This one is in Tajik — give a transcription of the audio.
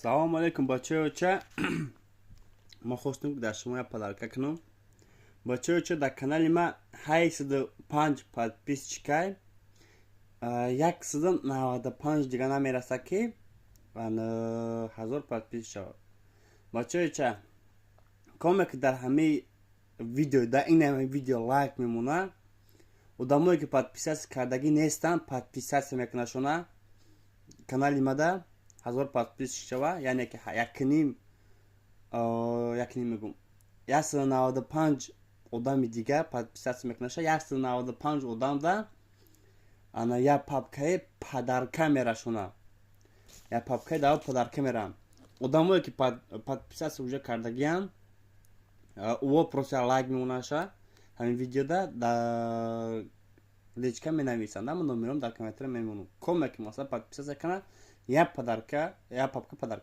Салом алейкум, бачаёча. Мо хостем дар шумоя подарка кунам. Бачаёча, дар канали ма 85 подписчикай. 195 дига намераса ки 1000 подписчик шавад. Бачаёча, коме ки дар ҳамаи видео, дар ин ҳамаи видео лайк мемона, одамое ки подписатсия кардагӣ нестанд, подписатсия мекунанд шуна канали мада 1000 подписчик шава, яъне ки 195 одами дигар подписатсия мекунанд шава. 195 одамда ана як папкаи падарка мерашуна. Як папкаи дар падарка мерам. Одамое ки подписатсия уже кардагиян, ӯо просто лайк мемонанд ша ҳамин видеода дар личка менависанд. Ама номерам дар комментария мемонам. Коме ки масалан подписатсия кунад, як папка падарка